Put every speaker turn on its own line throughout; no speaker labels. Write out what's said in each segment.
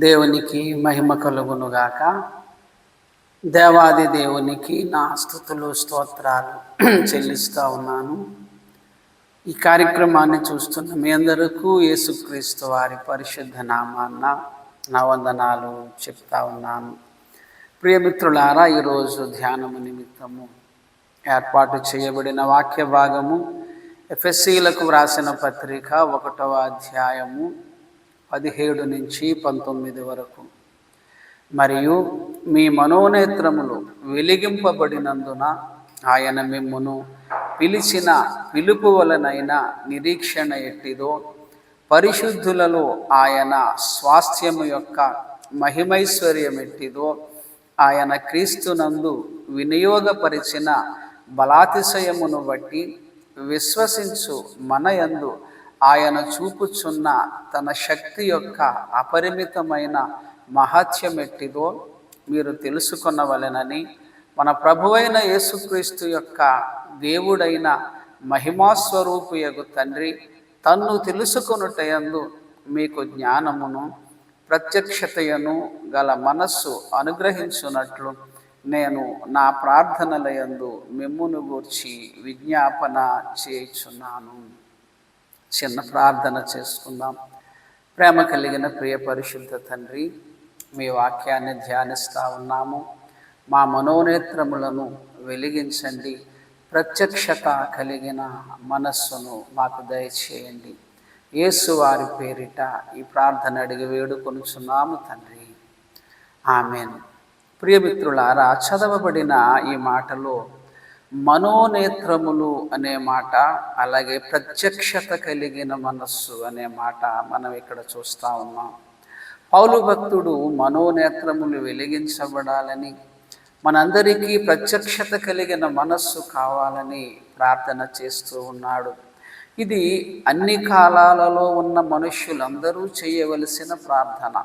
దేవునికి మహిమ కలుగునుగాక. దేవాది దేవునికి నా స్తుతులు స్తోత్రాలు చెల్లిస్తూ ఉన్నాను. ఈ కార్యక్రమాన్ని చూస్తున్న మీ అందరికీ యేసుక్రీస్తు వారి పరిశుద్ధ నామాన్న నా వందనాలు చెప్తా ఉన్నాను. ప్రియమిత్రులారా, ఈరోజు ధ్యానము నిమిత్తము ఏర్పాటు చేయబడిన వాక్య భాగము ఎఫెసీలకు వ్రాసిన పత్రిక 1వ అధ్యాయము 17 నుంచి 19 వరకు. మరియు మీ మనోనేత్రములు వెలిగింపబడినందున ఆయన మిమ్మును పిలిచిన పిలుపు వలనైన నిరీక్షణ ఎట్టిదో, పరిశుద్ధులలో ఆయన స్వాస్థ్యము యొక్క మహిమైశ్వర్యం ఎట్టిదో, ఆయన క్రీస్తునందు వినియోగపరిచిన బలాతిశయమును బట్టి విశ్వసించు మన యందు ఆయన చూపుచున్న తన శక్తి యొక్క అపరిమితమైన మహత్యమెట్టిదో మీరు తెలుసుకొనవలెనని, మన ప్రభువైన యేసుక్రీస్తు యొక్క దేవుడైన మహిమాస్వరూపియగు తండ్రి తన్ను తెలుసుకొనుటయందు మీకు జ్ఞానమును ప్రత్యక్షతయను గల మనస్సు అనుగ్రహించున్నట్లు నేను నా ప్రార్థనలయందు మిమ్మును గూర్చి విజ్ఞాపన చేయుచున్నాను. చిన్న ప్రార్థన చేసుకుందాం. ప్రేమ కలిగిన ప్రియ పరిశుద్ధ తండ్రి, మీ వాక్యాన్ని ధ్యానిస్తూ ఉన్నాము. మా మనోనేత్రములను వెలిగించండి. ప్రత్యక్షత కలిగిన మనస్సును మాకు దయచేయండి. యేసు వారి పేరిట ఈ ప్రార్థన అడిగి వేడుకొనుచున్నాము తండ్రి, ఆమేన్. ప్రియమిత్రులారా, చదవబడిన ఈ మాటలో మనోనేత్రములు అనే మాట, అలాగే ప్రత్యక్షత కలిగిన మనస్సు అనే మాట మనం ఇక్కడ చూస్తూ ఉన్నాం. పౌలు భక్తుడు మనోనేత్రములు వెలిగించబడాలని, మనందరికీ ప్రత్యక్షత కలిగిన మనస్సు కావాలని ప్రార్థన చేస్తూ ఉన్నాడు. ఇది అన్ని కాలాలలో ఉన్న మనుష్యులందరూ చేయవలసిన ప్రార్థన.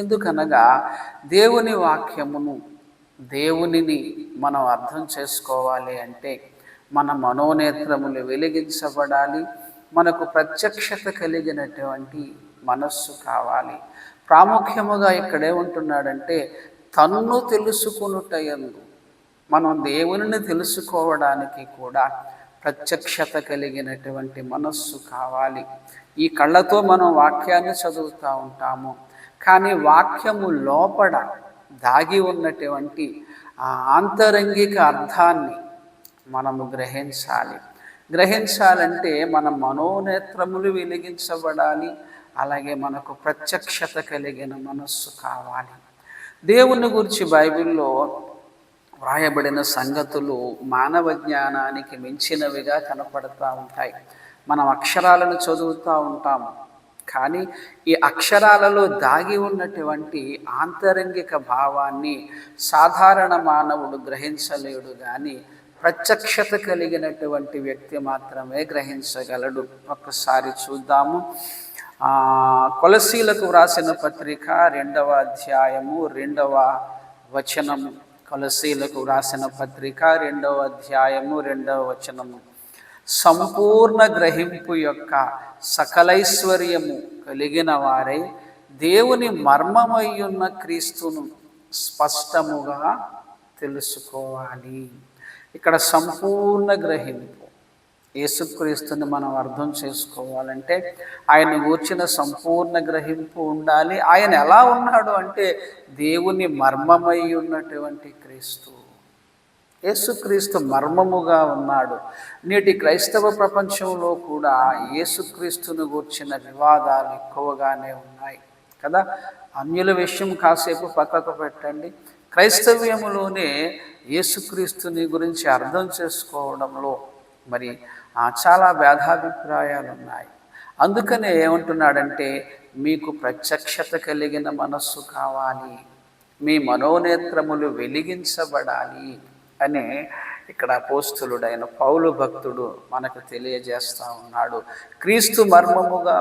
ఎందుకనగా దేవుని వాక్యమును, దేవునిని మనం అర్థం చేసుకోవాలి అంటే మన మనోనేత్రములు వెలిగించబడాలి. మనకు ప్రత్యక్షత కలిగినటువంటి మనస్సు కావాలి. ప్రాముఖ్యముగా ఇక్కడేమంటున్నాడంటే, తన్ను తెలుసుకొనుటయందు, మనం దేవునిని తెలుసుకోవడానికి కూడా ప్రత్యక్షత కలిగినటువంటి మనస్సు కావాలి. ఈ కళ్ళతో మనం వాక్యాన్ని చదువుతూ ఉంటాము, కానీ వాక్యము లోపల దాగి ఉన్నటువంటి ఆ ఆంతరంగిక అర్థాన్ని మనము గ్రహించాలంటే మన మనోనేత్రములు వెలిగించబడాలి. అలాగే మనకు ప్రత్యక్షత కలిగిన మనస్సు కావాలి. దేవుని గురించి బైబిల్లో వ్రాయబడిన సంగతులు మానవ జ్ఞానానికి మించినవిగా కనపడుతూ ఉంటాయి. మనం అక్షరాలను చదువుతూ ఉంటాము, కానీ ఈ అక్షరాలలో దాగి ఉన్నటువంటి ఆంతరంగిక భావాన్ని సాధారణ మానవుడు గ్రహించలేడు, కానీ ప్రత్యక్షత కలిగినటువంటి వ్యక్తి మాత్రమే గ్రహించగలడు. ఒక్కసారి చూద్దాము. కొలసీలకు వ్రాసిన పత్రిక 2వ అధ్యాయము 2వ వచనము. కొలసీలకు వ్రాసిన పత్రిక 2వ అధ్యాయము 2వ వచనము. సంపూర్ణ గ్రహింపు యొక్క సకలైశ్వర్యము కలిగిన వారై దేవుని మర్మమయ్యున్న క్రీస్తును స్పష్టముగా తెలుసుకోవాలి. ఇక్కడ సంపూర్ణ గ్రహింపు, యేసుక్రీస్తుని మనం అర్థం చేసుకోవాలంటే ఆయన గూర్చిన సంపూర్ణ గ్రహింపు ఉండాలి. ఆయన ఎలా ఉన్నాడు అంటే దేవుని మర్మమై ఉన్నటువంటి క్రీస్తు, యేసుక్రీస్తు మర్మముగా ఉన్నాడు. నేటి క్రైస్తవ ప్రపంచంలో కూడా యేసుక్రీస్తుని గూర్చిన వివాదాలు ఎక్కువగానే ఉన్నాయి కదా. అన్యుల విషయం కాసేపు పక్కకు పెట్టండి, క్రైస్తవ్యములోనే యేసుక్రీస్తుని గురించి అర్థం చేసుకోవడంలో మరి చాలా భేదాభిప్రాయాలు ఉన్నాయి. అందుకనే ఏమంటున్నాడంటే, మీకు ప్రత్యక్షత కలిగిన మనస్సు కావాలి, మీ మనోనేత్రములు వెలిగించబడాలి అని ఇక్కడ అపోస్తలుడైన పౌలు భక్తుడు మనకు తెలియజేస్తూ ఉన్నాడు. క్రీస్తు మర్మముగా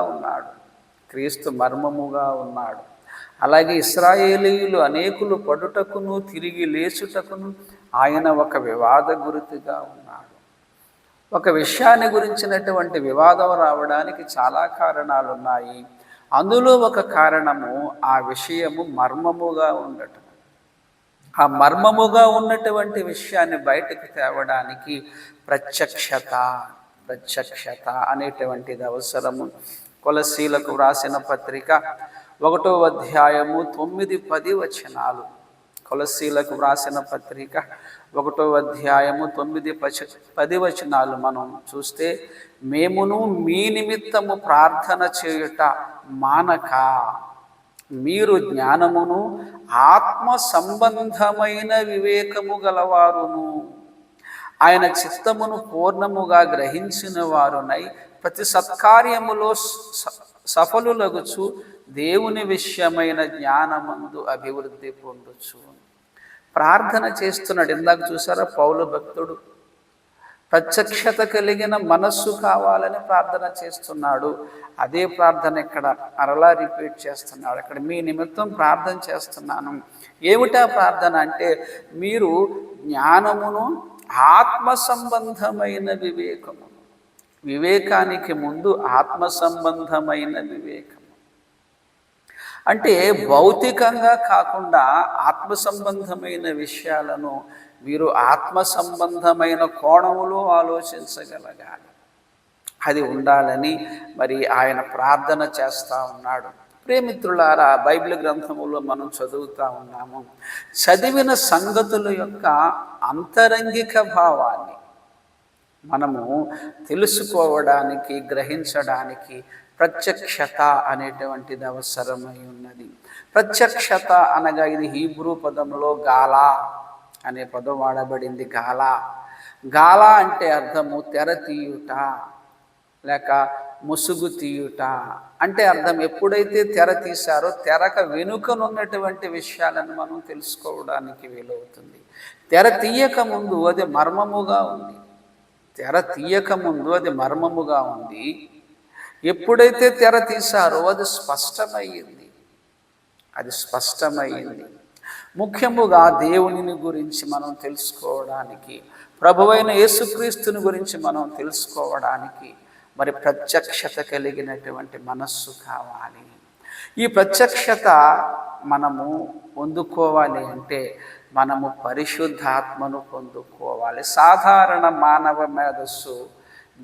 ఉన్నాడు. అలాగే ఇశ్రాయేలీయులు అనేకులు పడుటకును తిరిగి లేచుటకును ఆయన ఒక వివాద గురితిగా ఉన్నాడు. ఒక విషయాన్ని గురించినటువంటి వివాదం రావడానికి చాలా కారణాలు ఉన్నాయి. అందులో ఒక కారణము ఆ విషయము మర్మముగా ఉండటం. ఆ మర్మముగా ఉన్నటువంటి విషయాన్ని బయటకు తేవడానికి ప్రత్యక్షత అనేటువంటిది అవసరము. కొలస్సీలకు వ్రాసిన పత్రిక 1వ అధ్యాయము 9-10 వచనాలు. కొలస్సీలకు వ్రాసిన పత్రిక 1వ అధ్యాయము 9-10 వచనాలు మనం చూస్తే, మేమును మీ నిమిత్తము ప్రార్థన చేయుట మానక మీరు జ్ఞానమును ఆత్మ సంబంధమైన వివేకము గలవారును ఆయన చిత్తమును పూర్ణముగా గ్రహించిన వారునై ప్రతి సత్కార్యములో సఫలులగుచు దేవుని విషయమైన జ్ఞానమందు అభివృద్ధి పొందొచ్చు. ప్రార్థన చేస్తున్నాడు. ఇందాక చూసారా పౌలు భక్తుడు ప్రత్యక్షత కలిగిన మనస్సు కావాలని ప్రార్థన చేస్తున్నాడు. అదే ప్రార్థన ఇక్కడ మరలా రిపీట్ చేస్తున్నాడు. అక్కడ మీ నిమిత్తం ప్రార్థన చేస్తున్నాను. ఏమిటా ప్రార్థన అంటే, మీరు జ్ఞానమును ఆత్మ సంబంధమైన వివేకము. వివేకానికి ముందు ఆత్మ సంబంధమైన వివేకము అంటే భౌతికంగా కాకుండా ఆత్మ సంబంధమైన విషయాలను మీరు ఆత్మ సంబంధమైన కోణములో ఆలోచించగలగాలి. అది ఉండాలని మరి ఆయన ప్రార్థన చేస్తూ ఉన్నాడు. ప్రియమిత్రులారా, బైబిల్ గ్రంథములో మనం చదువుతూ ఉన్నాము. చదివిన సంగతుల యొక్క అంతరంగిక భావాన్ని మనము తెలుసుకోవడానికి, గ్రహించడానికి ప్రత్యక్షత అనేటువంటిది అవసరమై ఉన్నది. ప్రత్యక్షత అనగా ఇది హీబ్రూ పదంలో గాలా అనే పదం వాడబడింది. గాలా అంటే అర్థము తెర తీయుట లేక ముసుగు తీయుట అంటే అర్థం. ఎప్పుడైతే తెర తీశారో తెరక వెనుకనున్నటువంటి విషయాలను మనం తెలుసుకోవడానికి వీలవుతుంది. తెర తీయక ముందు అది మర్మముగా ఉంది. ఎప్పుడైతే తెర తీశారో అది స్పష్టమయ్యింది. ముఖ్యముగా దేవునిని గురించి మనం తెలుసుకోవడానికి, ప్రభువైన యేసుక్రీస్తుని గురించి మనం తెలుసుకోవడానికి మరి ప్రత్యక్షత కలిగినటువంటి మనస్సు కావాలి. ఈ ప్రత్యక్షత మనము పొందుకోవాలి అంటే మనము పరిశుద్ధాత్మను పొందుకోవాలి. సాధారణ మానవ మేధస్సు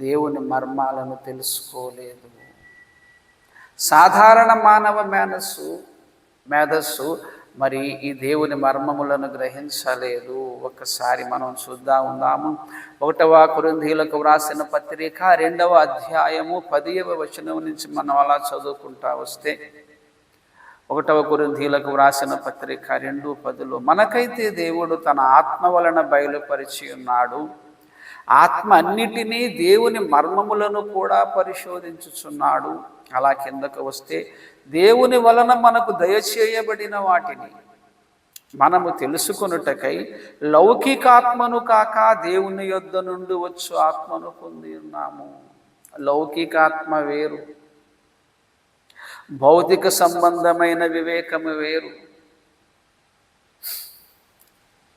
దేవుని మర్మాలను తెలుసుకోలేదు. సాధారణ మానవ మేధస్సు మరి ఈ దేవుని మర్మములను గ్రహించలేదు. ఒక్కసారి మనం ఉందాము. 1వ కొరింథీయులకు వ్రాసిన పత్రిక 2వ అధ్యాయము 10వ వచనం నుంచి మనం అలా చదువుకుంటా వస్తే, 1వ కొరింథీయులకు వ్రాసిన పత్రిక 2:10 మనకైతే దేవుడు తన ఆత్మ వలన బయలుపరిచి ఉన్నాడు. ఆత్మ అన్నిటినీ దేవుని మర్మములను కూడా పరిశోధించుచున్నాడు. అలా కిందకు వస్తే, దేవుని వలన మనకు దయచేయబడిన వాటిని మనము తెలుసుకొనుటకై లౌకికాత్మను కాక దేవుని యొద్ద నుండి వచ్చు ఆత్మను పొంది ఉన్నాము. లౌకికాత్మ వేరు, భౌతిక సంబంధమైన వివేకము వేరు.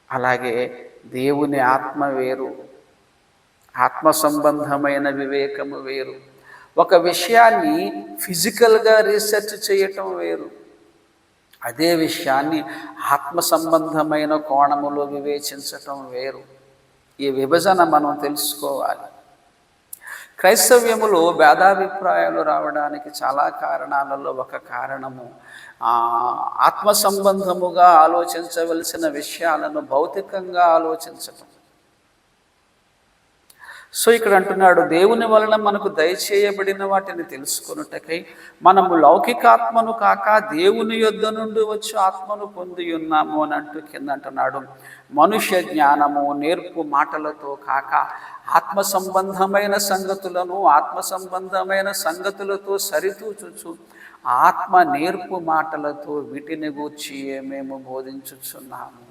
అలాగే దేవుని ఆత్మ వేరు, ఆత్మ సంబంధమైన వివేకము వేరు. ఒక విషయాన్ని ఫిజికల్గా రీసెర్చ్ చేయటం వేరు, అదే విషయాన్ని ఆత్మ సంబంధమైన కోణములో వివేచించటం వేరు. ఈ విభజన మనం తెలుసుకోవాలి. క్రైస్తవ్యములో భేదాభిప్రాయాలు రావడానికి చాలా కారణాలలో ఒక కారణము ఆత్మ సంబంధముగా ఆలోచించవలసిన విషయాలను భౌతికంగా ఆలోచించటం. సో ఇక్కడ అంటున్నాడు, దేవుని వలన మనకు దయచేయబడిన వాటిని తెలుసుకొనుటకై మనము లౌకికాత్మను కాక దేవుని యొద్ద నుండి వచ్చి ఆత్మను పొంది ఉన్నాము అని కింద అంటున్నాడు. మనుష్య జ్ఞానము నేర్పు మాటలతో కాక ఆత్మ సంబంధమైన సంగతులతో సరితూచుచు ఆత్మ నేర్పు మాటలతో వీటిని గూర్చి మేము బోధించుచున్నాము.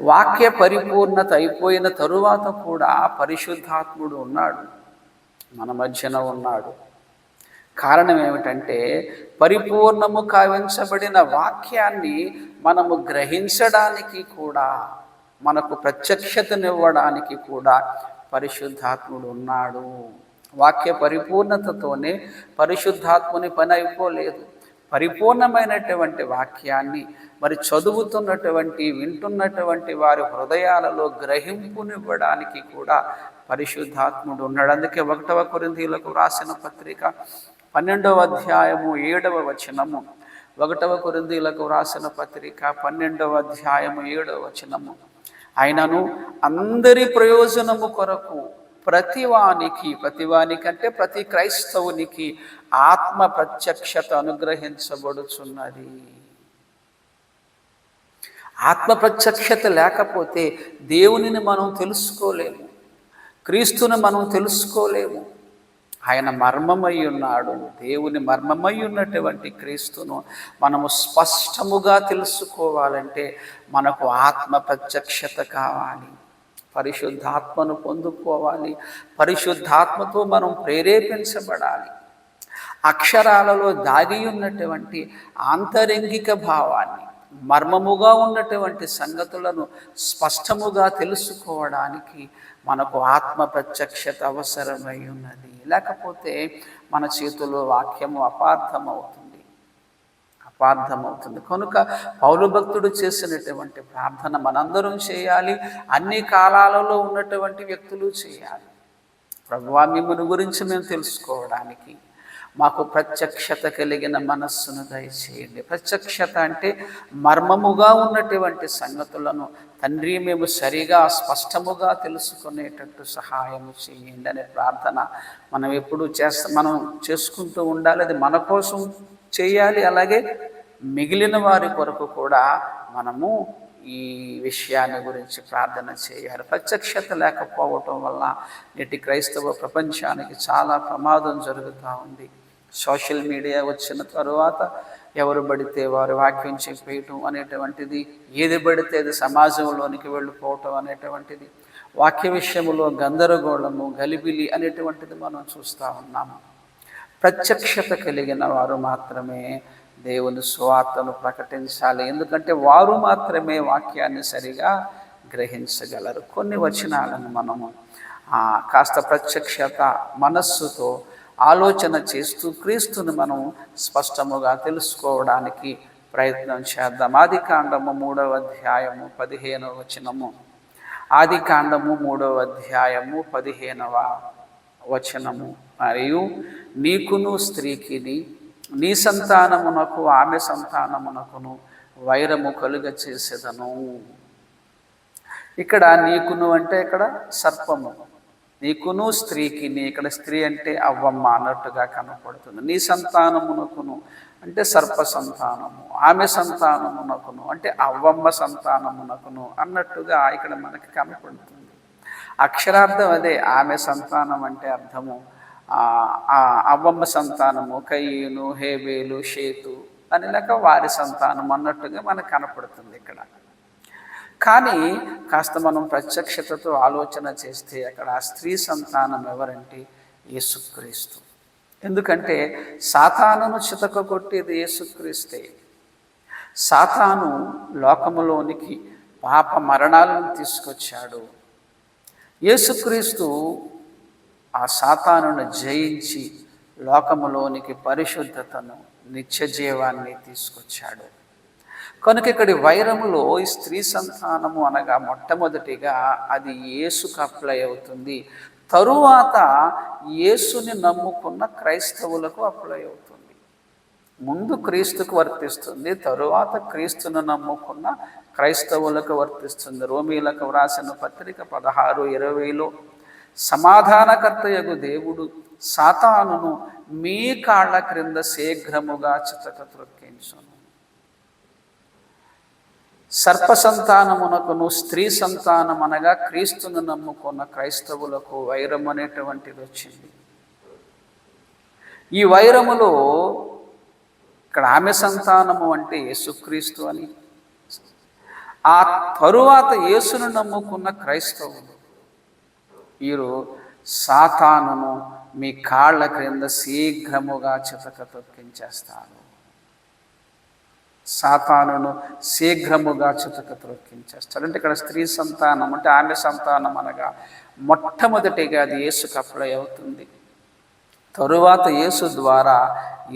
వాక్య పరిపూర్ణత అయిపోయిన తరువాత కూడా పరిశుద్ధాత్ముడు ఉన్నాడు, మన మధ్యన ఉన్నాడు. కారణం ఏమిటంటే పరిపూర్ణము కావించబడిన వాక్యాన్ని మనము గ్రహించడానికి కూడా, మనకు ప్రత్యక్షతనివ్వడానికి కూడా పరిశుద్ధాత్ముడు ఉన్నాడు. వాక్య పరిపూర్ణతతోనే పరిశుద్ధాత్మని పని అయిపోలేదు. పరిపూర్ణమైనటువంటి వాక్యాన్ని మరి చదువుతున్నటువంటి వింటున్నటువంటి వారి హృదయాలలో గ్రహింపునివ్వడానికి కూడా పరిశుద్ధాత్ముడు ఉన్నాడు. అందుకే 1 కొరింథీయులకు వ్రాసిన పత్రిక 12వ అధ్యాయము 7వ వచనము, 1 కొరింథీయులకు వ్రాసిన పత్రిక 12వ అధ్యాయము 7వ వచనము, ఆయనను అందరి ప్రయోజనము కొరకు ప్రతివానికి అంటే ప్రతి క్రైస్తవునికి ఆత్మ ప్రత్యక్షత అనుగ్రహించబడుచున్నది. ఆత్మ ప్రత్యక్షత లేకపోతే దేవునిని మనం తెలుసుకోలేము, క్రీస్తుని మనం తెలుసుకోలేము. ఆయన మర్మమై ఉన్నాడు. దేవుని మర్మమై ఉన్నటువంటి క్రీస్తును మనము స్పష్టముగా తెలుసుకోవాలంటే మనకు ఆత్మ ప్రత్యక్షత కావాలి, పరిశుద్ధాత్మను పొందుకోవాలి, పరిశుద్ధాత్మతో మనం ప్రేరేపించబడాలి. అక్షరాలలో దాగి ఉన్నటువంటి ఆంతరంగిక భావాన్ని, మర్మముగా ఉన్నటువంటి సంగతులను స్పష్టముగా తెలుసుకోవడానికి మనకు ఆత్మ ప్రత్యక్షత అవసరమై ఉన్నది. లేకపోతే మన చేతుల్లో వాక్యము అపార్థమవుతుంది. కనుక పౌలు భక్తుడు చేసినటువంటి ప్రార్థన మనందరం చేయాలి, అన్ని కాలాలలో ఉన్నటువంటి వ్యక్తులు చేయాలి. ప్రభువా, మిమ్ముని గురించి మేము తెలుసుకోవడానికి మాకు ప్రత్యక్షత కలిగిన మనస్సును దయచేయండి. ప్రత్యక్షత అంటే మర్మముగా ఉన్నటువంటి సంగతులను తండ్రి మేము సరిగా స్పష్టముగా తెలుసుకునేటట్టు సహాయము చేయండి అనే ప్రార్థన మనం ఎప్పుడు మనం చేసుకుంటూ ఉండాలి. అది మన కోసం చేయాలి, అలాగే మిగిలిన వారి కొరకు కూడా మనము ఈ విషయాన్ని గురించి ప్రార్థన చేయాలి. ప్రత్యక్షత లేకపోవటం వల్ల నేటి క్రైస్తవ ప్రపంచానికి చాలా ప్రమాదం జరుగుతూ ఉంది. సోషల్ మీడియా వచ్చిన తరువాత ఎవరు పడితే వారు వాక్యం చెప్పేయటం అనేటువంటిది, ఏది పడితే అది సమాజంలోనికి వెళ్ళిపోవటం అనేటువంటిది, వాక్య విషయంలో గందరగోళము, గలిబిలి అనేటువంటిది మనం చూస్తూ ఉన్నాము. ప్రత్యక్షత కలిగిన వారు మాత్రమే దేవుని సువార్తను ప్రకటించాలి. ఎందుకంటే వారు మాత్రమే వాక్యాన్ని సరిగా గ్రహించగలరు. కొన్ని వచనాలను మనము కాస్త ప్రత్యక్షత మనస్సుతో ఆలోచన చేస్తూ క్రీస్తుని మనం స్పష్టముగా తెలుసుకోవడానికి ప్రయత్నం చేద్దాం. ఆదికాండము 3వ అధ్యాయము 15వ వచనము, ఆదికాండము 3వ అధ్యాయము 15వ వచనము, మరియు నీకును స్త్రీకిని నీ సంతానమునకు ఆమె సంతానమునకును వైరము కలుగ చేసేదను. ఇక్కడ నీకును అంటే ఇక్కడ సర్పము, నీకును స్త్రీకి, ఇక్కడ స్త్రీ అంటే అవ్వమ్మ అన్నట్టుగా కనపడుతుంది. నీ సంతానమునకును అంటే సర్ప సంతానము, ఆమె సంతానమునకును అంటే అవ్వమ్మ సంతానమునకును అన్నట్టుగా ఇక్కడ మనకి కనపడుతుంది. అక్షరార్థం అదే. ఆమె సంతానం అంటే అర్థము అవ్వమ్మ సంతానము కయీను, హేబేలు, షేతు అని లేక వారి సంతానం అన్నట్టుగా మనకు కనపడుతుంది ఇక్కడ. కానీ కాస్త మనం ప్రత్యక్షతతో ఆలోచన చేస్తే అక్కడ ఆ స్త్రీ సంతానం ఎవరంటే యేసుక్రీస్తు. ఎందుకంటే సాతానును చితకగొట్టేది యేసుక్రీస్తే. సాతాను లోకములోనికి పాప మరణాలను తీసుకొచ్చాడు. యేసుక్రీస్తు ఆ సాతానును జయించి లోకములోనికి పరిశుద్ధతను, నిత్య జీవాన్ని తీసుకొచ్చాడు. కనుక ఇక్కడి వైరములో ఈ స్త్రీ సంతానము అనగా మొట్టమొదటిగా అది యేసుకు అప్లై అవుతుంది. తరువాత యేసుని నమ్ముకున్న క్రైస్తవులకు అప్లై అవుతుంది. ముందు క్రీస్తుకు వర్తిస్తుంది, తరువాత క్రీస్తును నమ్ముకున్న క్రైస్తవులకు వర్తిస్తుంది. రోమీలకు వ్రాసిన పత్రిక 16:20లో సమాధానకర్తయగు దేవుడు సాతానును మీ కాళ్ళ క్రింద శీఘ్రముగా చితక త్రొక్కించును. సర్ప సంతానమునకును స్త్రీ సంతానం అనగా క్రీస్తును నమ్ముకున్న క్రైస్తవులకు వైరం అనేటువంటిది వచ్చింది. ఈ వైరములో ఇక్కడ ఆమె సంతానము అంటే యేసుక్రీస్తు అని, ఆ తరువాత యేసును నమ్ముకున్న క్రైస్తవులు వీరు సాతానును మీ కాళ్ళ క్రింద శీఘ్రముగా చితక తొక్కించేస్తారు. సాతానును శీఘ్రముగా చితక త్రొక్కించేస్తాడు. అంటే ఇక్కడ స్త్రీ సంతానం అంటే ఆమె సంతానం అనగా మొట్టమొదటిగా అది యేసుకు అప్లై అవుతుంది. తరువాత యేసు ద్వారా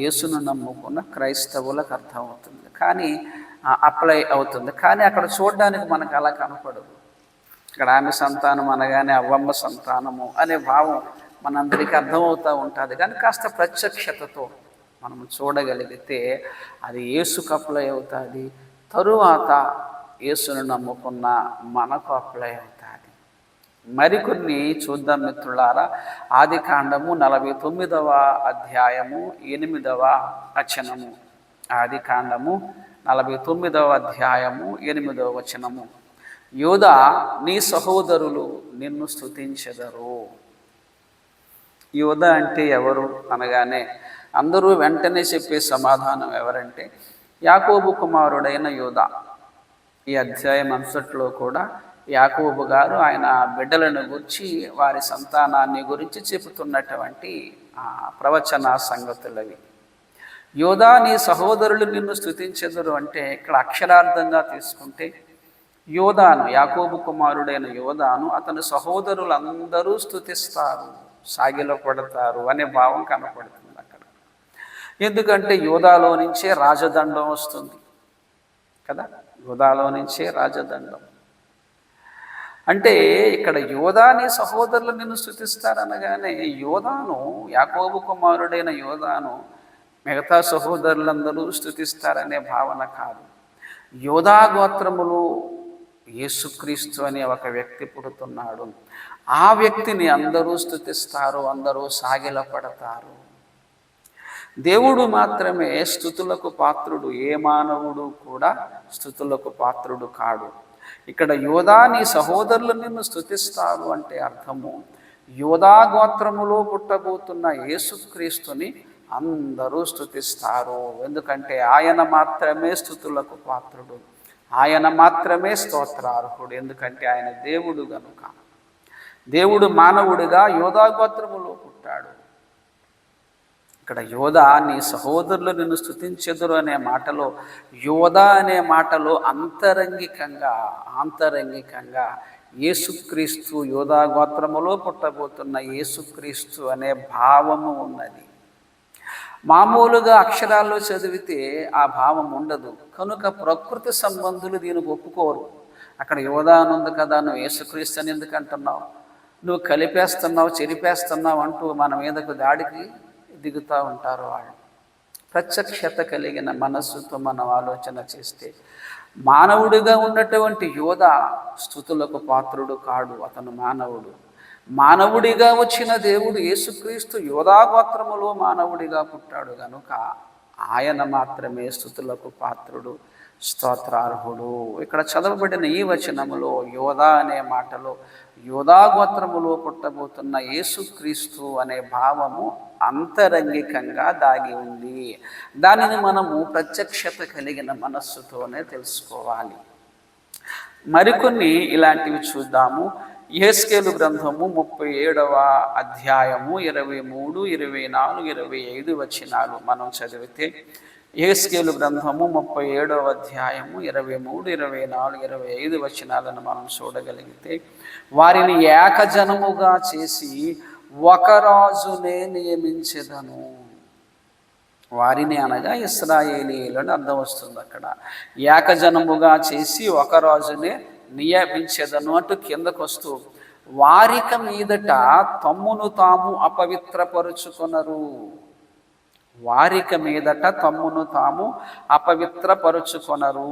యేసును నమ్ముకున్న క్రైస్తవులకు అర్థమవుతుంది, కానీ అప్లై అవుతుంది. కానీ అక్కడ చూడడానికి మనకు అలా కనపడదు. ఇక్కడ ఆమె సంతానం అనగానే అవ్వమ్మ సంతానము అనే భావం మనందరికీ అర్థమవుతూ ఉంటుంది. కానీ కాస్త ప్రత్యక్షతతో మనం చూడగలిగితే అది యేసుకు అప్లై అవుతుంది, తరువాత యేసును నమ్ముకున్న మనకు అప్లై అవుతుంది. మరికొన్ని చూద్దాం మిత్రులారా. ఆదికాండము 49వ అధ్యాయము 8వ వచనము. ఆదికాండము 49వ అధ్యాయము 8వ వచనము. యూదా, నీ సహోదరులు నిన్ను స్తుతించెదరు. యూదా అంటే ఎవరు అనగానే అందరూ వెంటనే చెప్పే సమాధానం ఎవరంటే యాకోబు కుమారుడైన యూదా. ఈ అధ్యాయం అంతట్లో కూడా యాకోబు గారు ఆయన బిడ్డలను గురించి, వారి సంతానాన్ని గురించి చెబుతున్నటువంటి ప్రవచన సంగతులవి. యూదా, నీ సహోదరులు నిన్ను స్తుతించెదరు అంటే ఇక్కడ అక్షరార్థంగా తీసుకుంటే యోధాను, యాకోబు కుమారుడైన యోధాను అతని సహోదరులందరూ స్తుతిస్తారు, సాగిలపడతారు అనే భావం కనపడుతుంది అక్కడ. ఎందుకంటే యోధాలో నుంచే రాజదండం వస్తుంది కదా, యోధాలో నుంచే రాజదండం. అంటే ఇక్కడ యోధా, నీ సహోదరులు నిన్ను స్తుతిస్తారనగానే యోధాను, యాకోబు కుమారుడైన యోధాను మిగతా సహోదరులందరూ స్తుతిస్తారనే భావన కాదు. యోధా గోత్రములు యేసుక్రీస్తు అనే ఒక వ్యక్తి పుడుతున్నాడు. ఆ వ్యక్తిని అందరూ స్తుతిస్తారు, అందరూ సాగిలపడతారు. దేవుడు మాత్రమే స్తుతులకు పాత్రుడు, ఏ మానవుడు కూడా స్తుతులకు పాత్రుడు కాడు. ఇక్కడ యోధా, నీ సహోదరులు నిన్ను స్తుతిస్తారు అంటే అర్థము యోధా గోత్రములో పుట్టబోతున్న యేసుక్రీస్తుని అందరూ స్తుతిస్తారు. ఎందుకంటే ఆయన మాత్రమే స్తుతులకు పాత్రుడు, ఆయన మాత్రమే స్తోత్రార్హుడు. ఎందుకంటే ఆయన దేవుడు గనుక. దేవుడు మానవుడిగా యోధా గోత్రములో పుట్టాడు. ఇక్కడ యోధా, నీ సహోదరులు నిన్ను స్తుతించెదరు అనే మాటలో, యోధా అనే మాటలో ఆంతరంగికంగా యేసుక్రీస్తు, యోధా గోత్రములో పుట్టబోతున్న యేసుక్రీస్తు అనే భావము ఉన్నది. మామూలుగా అక్షరాల్లో చదివితే ఆ భావం ఉండదు కనుక ప్రకృతి సంబంధులు దీనికి ఒప్పుకోరు. అక్కడ యోధా అని ఉంది కదా, నువ్వు యేసుక్రీస్తు అని ఎందుకు అంటున్నావు, నువ్వు కలిపేస్తున్నావు, చెరిపేస్తున్నావు అంటూ మన మీదకు దాడికి దిగుతూ ఉంటారు వాళ్ళు. ప్రత్యక్షత కలిగిన మనస్సుతో మనం ఆలోచన చేస్తే మానవుడిగా ఉన్నటువంటి యోధా స్తుతులకు పాత్రుడు కాడు, అతను మానవుడు. మానవుడిగా వచ్చిన దేవుడు యేసుక్రీస్తు యోధా గోత్రములో మానవుడిగా పుట్టాడు గనుక ఆయన మాత్రమే స్తుతులకు పాత్రుడు, స్తోత్రార్హుడు. ఇక్కడ చదవబడిన ఈ వచనములో యోధా అనే మాటలో యోధా గోత్రములో పుట్టబోతున్న యేసుక్రీస్తు అనే భావము అంతరంగికంగా దాగి ఉంది. దానిని మనము ప్రత్యక్షత కలిగిన మనస్సుతోనే తెలుసుకోవాలి. మరికొన్ని ఇలాంటివి చూద్దాము. యెహెజ్కేలు గ్రంథము 37వ అధ్యాయము 23, 24, 25 వచనాలు మనం చదివితే, యెహెజ్కేలు గ్రంథము 37వ అధ్యాయము 23, 24, 25 వచనాలను మనం చూడగలిగితే, వారిని ఏకజనముగా చేసి ఒక రాజునే నియమించెదను. వారిని అనగా ఇశ్రాయేలీయులని అర్థం వస్తుంది అక్కడ. ఏకజనముగా చేసి ఒక రాజునే నియమించెదను అంటూ కిందకు వస్తూ, వారిక మీదట తమ్మును తాము అపవిత్రపరుచుకొనరు. వారిక మీదట తమ్మును తాము అపవిత్రపరుచుకొనరు.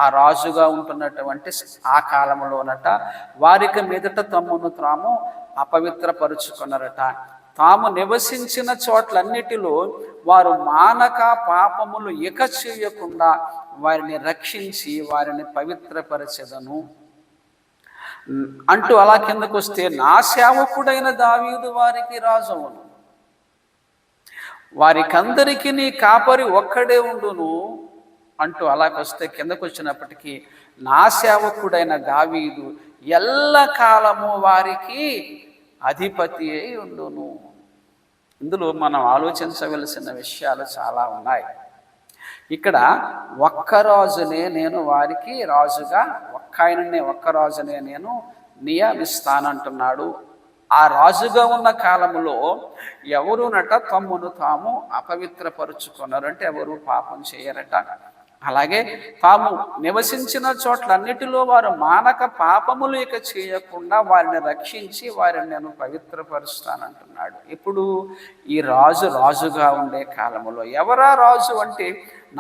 ఆ రాజుగా ఉంటున్నటువంటి ఆ కాలంలోనట వారిక మీదట తమ్మును తాము అపవిత్రపరుచుకొనరట. తాము నివసించిన చోట్లన్నిటిలో వారు మానక పాపములు ఇక చేయకుండా వారిని రక్షించి వారిని పవిత్రపరచెదను అంటూ అలా కిందకు వస్తే, నా సేవకుడైన దావీదు వారికి రాజవును, వారికందరికీ నీ కాపరి ఒక్కడే ఉండును అంటూ అలాగొస్తే కిందకు వచ్చినప్పటికీ నా సేవకుడైన దావీదు ఎల్లకాలము వారికి అధిపతి అయి ఉండును. ఇందులో మనం ఆలోచించవలసిన విషయాలు చాలా ఉన్నాయి. ఇక్కడ ఒక్క రాజునే నేను వారికి రాజుగా, ఒక్క రాజునే నేను నియమిస్తానంటున్నాడు. ఆ రాజుగా ఉన్న కాలంలో ఎవరునట తమ్మును తాము అపవిత్రపరుచుకున్నారు, అంటే ఎవరు పాపం చేయరట. అలాగే తాము నివసించిన చోట్లన్నిటిలో వారు మానక పాపములు ఇక చేయకుండా వారిని రక్షించి వారిని నేను పవిత్రపరుస్తానంటున్నాడు. ఇప్పుడు ఈ రాజుగా ఉండే కాలంలో ఎవరా రాజు అంటే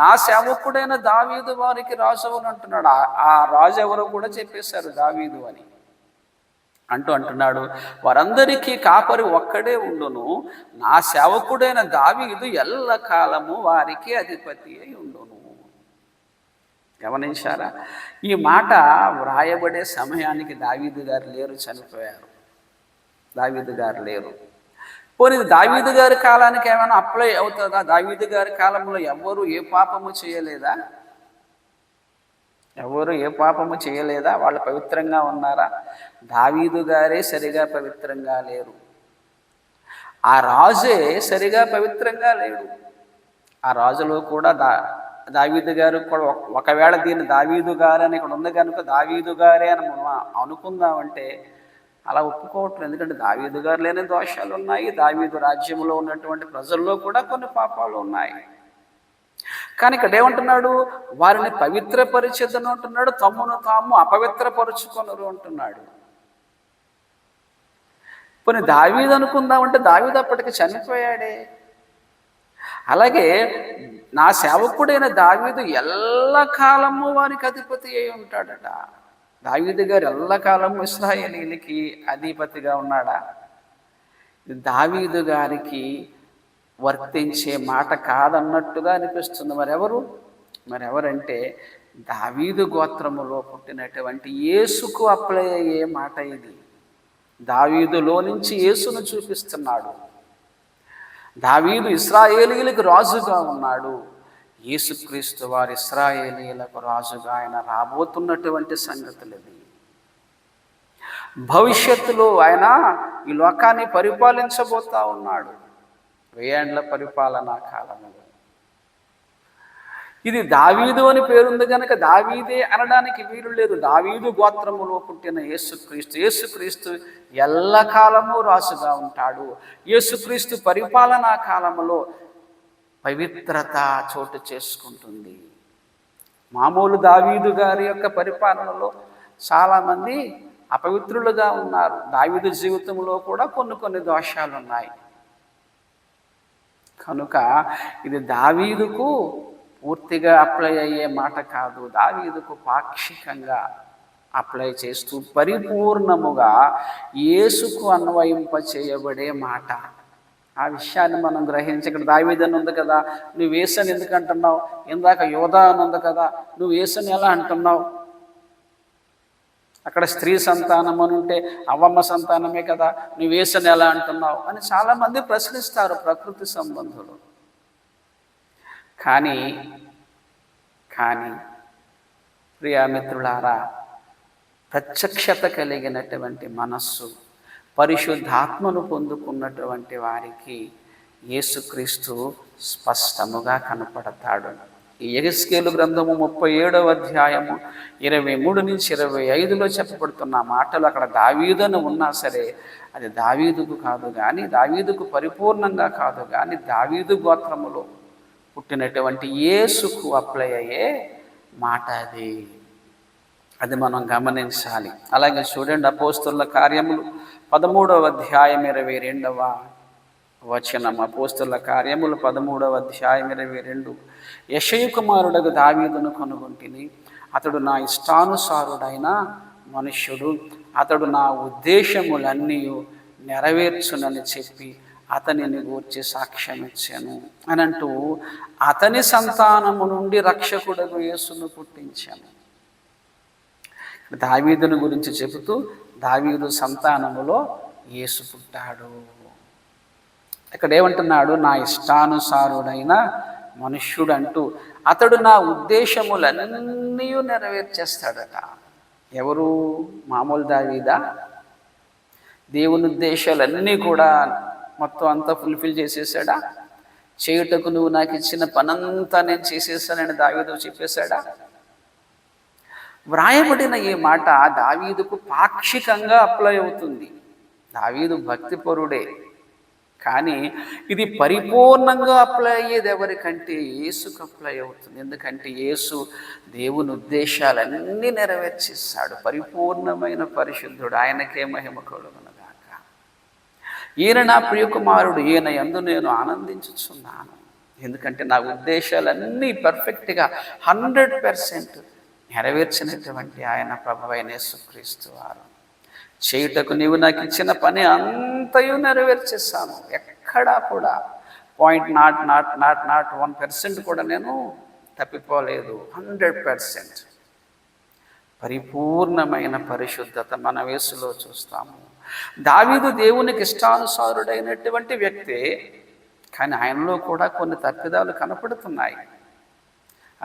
నా సేవకుడైన దావీదు వారికి రాజు అని అంటున్నాడు. ఆ రాజు ఎవరో కూడా చెప్పేశారు, దావీదు అని అంటున్నాడు. వారందరికీ కాపరి ఒక్కడే ఉండును, నా సేవకుడైన దావీదు ఎల్లకాలము వారికి అధిపతి అయి ఉండును. గమనించారా? ఈ మాట వ్రాయబడే సమయానికి దావీదు గారు లేరు, చనిపోయారు. దావీదు గారు లేరు. పోనీ దావీదు గారి కాలానికి ఏమైనా అప్లై అవుతుందా? దావీదు గారి కాలంలో ఎవరు ఏ పాపము చేయలేదా? ఎవరు ఏ పాపము చేయలేదా? వాళ్ళు పవిత్రంగా ఉన్నారా? దావీదు గారే సరిగా పవిత్రంగా లేరు. ఆ రాజే సరిగా పవిత్రంగా లేడు. ఆ రాజులో కూడా దావీదు గారు కూడా ఒకవేళ దీన్ని దావీదు గారు అని ఇక్కడ ఉంది కనుక దావీదు గారే అని మనం అనుకుందామంటే అలా ఒప్పుకోవట్లేదు. ఎందుకంటే దావీదు గారు లేని దోషాలు ఉన్నాయి, దావీదు రాజ్యంలో ఉన్నటువంటి ప్రజల్లో కూడా కొన్ని పాపాలు ఉన్నాయి. కానీ ఇక్కడ ఏమంటున్నాడు? వారిని పవిత్రపరిచేదను అంటున్నాడు, తమ్మును తాము అపవిత్రపరుచుకొనరు అంటున్నాడు. పోనీ దావీదు అనుకుందామంటే దావీదు అప్పటికి చనిపోయాడే. అలాగే నా సేవకుడైన దావీదు ఎల్లకాలము వారికి అధిపతి అయి ఉంటాడట. దావీదు గారు ఎల్లకాలము ఇశ్రాయేలీయులకి అధిపతిగా ఉన్నాడా? దావీదు గారికి వర్తించే మాట కాదన్నట్టుగా అనిపిస్తుంది. మరెవరంటే దావీదు గోత్రములో పుట్టినటువంటి యేసుకు అప్లై అయ్యే మాట ఇది. దావీదులో నుంచి యేసును చూపిస్తున్నాడు. దావీదు ఇశ్రాయేలీయులకు రాజుగా ఉన్నాడు. యేసుక్రీస్తు వారు ఇశ్రాయేలీయులకు రాజుగా ఆయన రాబోతున్నటువంటి సంగతులు ఇది. భవిష్యత్తులో ఆయన ఈ లోకాన్ని పరిపాలించబోతా ఉన్నాడు. 1000 ఏండ్ల పరిపాలనా కాలంలో. ఇది దావీదు అని పేరుంది కనుక దావీదే అనడానికి వీలు లేదు. దావీదు గోత్రములో పుట్టిన యేసుక్రీస్తు ఎల్లకాలము రాజుగా ఉంటాడు. యేసుక్రీస్తు పరిపాలనా కాలంలో పవిత్రత చోటు చేసుకుంటుంది. మామూలు దావీదు గారి యొక్క పరిపాలనలో చాలామంది అపవిత్రులుగా ఉన్నారు. దావీదు జీవితంలో కూడా కొన్ని దోషాలు ఉన్నాయి. కనుక ఇది దావీదుకు పూర్తిగా అప్లై అయ్యే మాట కాదు, దావీదుకు పాక్షికంగా అప్లై చేస్తూ పరిపూర్ణముగా యేసుకు అన్వయింప చేయబడే మాట. ఆ విషయాన్ని మనం గ్రహించి, ఇక్కడ దావీదు అని ఉంది కదా, నువ్వు యేసుని ఎందుకు అంటున్నావు? ఇందాక యోధా అని ఉంది కదా, నువ్వు యేసుని ఎలా అంటున్నావు? అక్కడ స్త్రీ సంతానం అని ఉంటే అవ్వమ్మ సంతానమే కదా, నువ్వు యేసుని ఎలా అంటున్నావు అని చాలామంది ప్రశ్నిస్తారు ప్రకృతి సంబంధులు. కానీ ప్రియామిత్రులారా, ప్రత్యక్షత కలిగినటువంటి మనస్సు, పరిశుద్ధాత్మను పొందుకున్నటువంటి వారికి యేసుక్రీస్తు స్పష్టముగా కనపడతాడు. ఈ యెహెజ్కేలు గ్రంథము 37వ అధ్యాయము 23 నుంచి 25లో చెప్పబడుతున్న మాటలు అక్కడ దావీదును ఉన్నా సరే అది దావీదుకు కాదు కానీ, దావీదుకు పరిపూర్ణంగా కాదు కానీ, దావీదు గోత్రములో పుట్టినటువంటి యేసుకు అప్లై అయ్యే మాట అది మనం గమనించాలి. అలాగే చూడండి, అపోస్తుల కార్యములు 13వ అధ్యాయం 22వ వచనం. అపోస్తుల కార్యములు 13వ అధ్యాయం 22. యెషయా కుమారుడగు దావీదును కనుగొంటిని, అతడు నా ఇష్టానుసారుడైన మనుష్యుడు, అతడు నా ఉద్దేశములన్నీ నెరవేర్చునని చెప్పి అతనిని గూర్చి సాక్ష్యం ఇచ్చాను అని అంటూ అతని సంతానము నుండి రక్షకుడగు యేసును పుట్టించాను. దావీదుని గురించి చెబుతూ దావీదు సంతానములో యేసు పుట్టాడు. ఇక్కడ ఏమంటున్నాడు? నా ఇష్టానుసారుడైన మనుష్యుడు అంటూ అతడు నా ఉద్దేశములన్నీ నెరవేర్చేస్తాడట. ఎవరు? మామూలు దావీదా? దేవుని ఉద్దేశాలన్నీ కూడా మొత్తం అంతా ఫుల్ఫిల్ చేసేసాడా? చేయుటకు నువ్వు నాకు ఇచ్చిన పనంతా నేను చేసేసానని దావీదు చెప్పేశాడా? వ్రాయబడిన ఈ మాట దావీదుకు పాక్షికంగా అప్లై అవుతుంది. దావీదు భక్తిపరుడే, కానీ ఇది పరిపూర్ణంగా అప్లై అయ్యేది ఎవరికంటే యేసుకు అప్లై అవుతుంది. ఎందుకంటే యేసు దేవుని ఉద్దేశాలన్నీ నెరవేర్చిస్తాడు. పరిపూర్ణమైన పరిశుద్ధుడు, ఆయనకే మహిమ కలుగునుగాక. ఈయన నా ప్రియకుమారుడు, ఈయన యందు నేను ఆనందించుచున్నాను. ఎందుకంటే నా ఉద్దేశాలన్నీ పర్ఫెక్ట్గా 100% నెరవేర్చినటువంటి ఆయన ప్రభువైన యేసుక్రీస్తు వారు. చేయుటకు నీవు నాకు ఇచ్చిన పని అంతయు నెరవేర్చేస్తాను. ఎక్కడా కూడా 0.001% కూడా నేను తప్పిపోలేదు. 100% పరిపూర్ణమైన పరిశుద్ధత మన యేసులో చూస్తాము. దావీదు దేవునికి ఇష్టానుసారుడైనటువంటి వ్యక్తే, కానీ ఆయనలో కూడా కొన్ని తప్పిదాలు కనపడుతున్నాయి.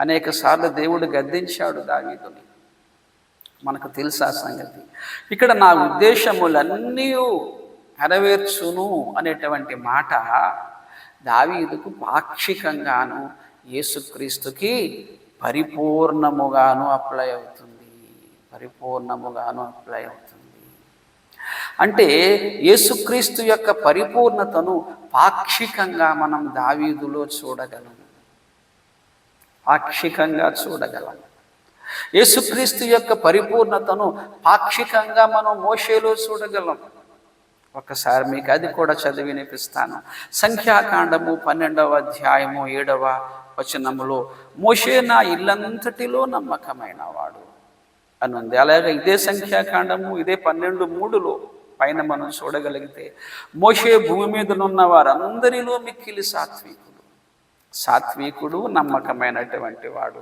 అనేక సార్లు దేవుడు గద్దించాడు దావీదుని, మనకు తెలుసా సంగతి. ఇక్కడ నా ఉద్దేశములన్నీ నెరవేర్చును అనేటువంటి మాట దావీదుకు పాక్షికంగాను, యేసుక్రీస్తుకి పరిపూర్ణముగాను అప్లై అవుతుంది. పరిపూర్ణముగాను అప్లై అవుతుంది. అంటే యేసుక్రీస్తు యొక్క పరిపూర్ణతను పాక్షికంగా మనం దావీదులో చూడగలం, పాక్షికంగా చూడగలం. యేసుక్రీస్తు యొక్క పరిపూర్ణతను పాక్షికంగా మనం మోషేలో చూడగలం. ఒకసారి మీకు అది కూడా చదివి వినిపిస్తాను. సంఖ్యాకాండము 12వ అధ్యాయము 7వ వచనములో మోషే నా ఇల్లంతటిలో నమ్మకమైన వాడు అని ఉంది. అలాగే ఇదే సంఖ్యాకాండము ఇదే 12:3లో పైన మనం చూడగలిగితే మోషే భూమి మీద ఉన్న వారందరిలో మిక్కిలి సాత్వికుడు నమ్మకమైనటువంటి వాడు